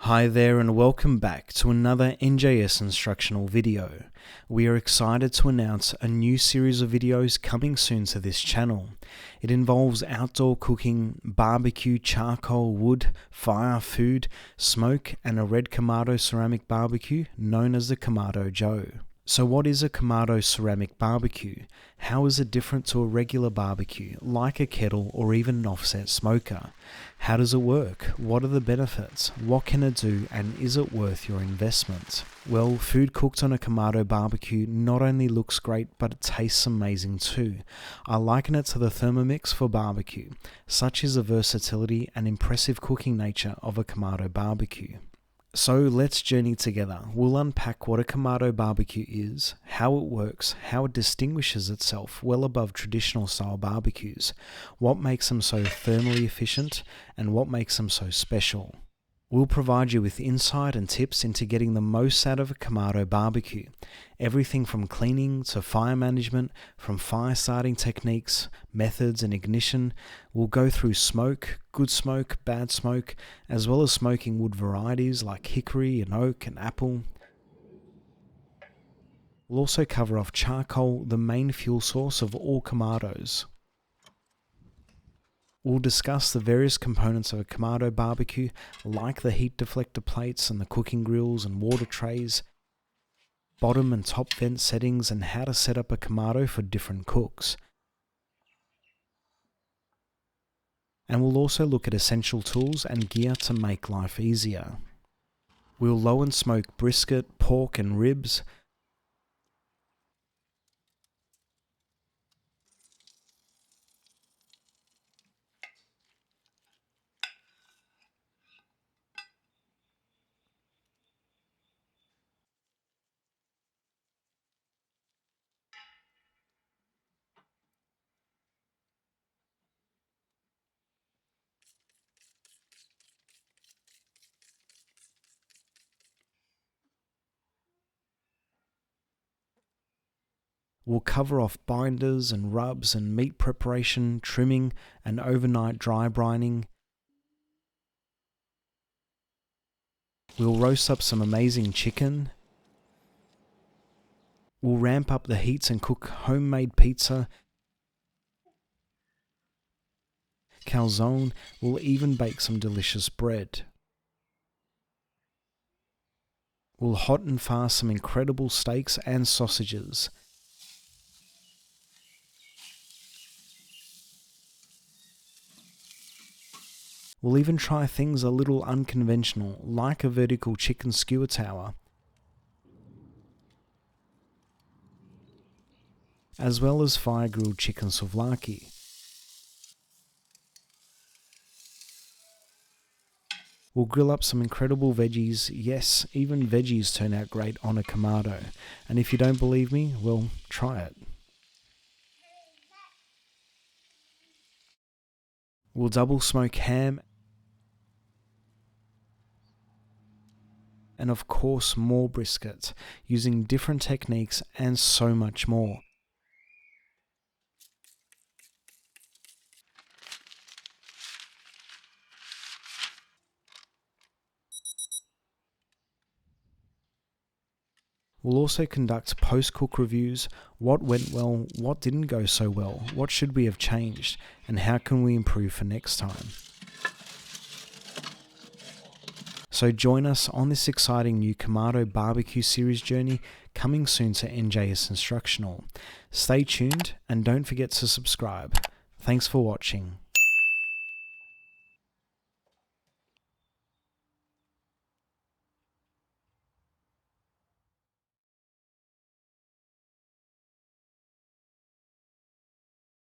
Hi there and welcome back to another NJS Instructional video. We are excited to announce a new series of videos coming soon to this channel. It involves outdoor cooking, barbecue, charcoal, wood, fire, food, smoke, and a red Kamado ceramic barbecue known as the Kamado Joe. So what is a Kamado ceramic barbecue? How is it different to a regular barbecue, like a kettle or even an offset smoker? How does it work? What are the benefits? What can it do, and is it worth your investment? Well, food cooked on a Kamado barbecue not only looks great, but it tastes amazing too. I liken it to the thermomix for barbecue. Such is the versatility and impressive cooking nature of a Kamado barbecue. So let's journey together. We'll unpack what a Kamado barbecue is, how it works, how it distinguishes itself well above traditional style barbecues, what makes them so thermally efficient, and what makes them so special. We'll provide you with insight and tips into getting the most out of a Kamado barbecue. Everything from cleaning to fire management, from fire starting techniques, methods and ignition. We'll go through smoke, good smoke, bad smoke, as well as smoking wood varieties like hickory and oak and apple. We'll also cover off charcoal, the main fuel source of all Kamados. We'll discuss the various components of a Kamado barbecue, like the heat deflector plates and the cooking grills and water trays, bottom and top vent settings, and how to set up a Kamado for different cooks. And we'll also look at essential tools and gear to make life easier. We'll low and smoke brisket, pork and ribs. We'll cover off binders and rubs and meat preparation, trimming and overnight dry brining. We'll roast up some amazing chicken. We'll ramp up the heats and cook homemade pizza, calzone. We'll even bake some delicious bread. We'll hot and fast some incredible steaks and sausages. We'll even try things a little unconventional, like a vertical chicken skewer tower, as well as fire-grilled chicken souvlaki. We'll grill up some incredible veggies. Yes, even veggies turn out great on a Kamado. And if you don't believe me, well, try it. We'll double smoke ham. And of course more brisket, using different techniques and so much more. We'll also conduct post-cook reviews, what went well, what didn't go so well, what should we have changed, and how can we improve for next time. So join us on this exciting new Kamado barbecue series journey coming soon to NJS Instructional. Stay tuned and don't forget to subscribe. Thanks for watching.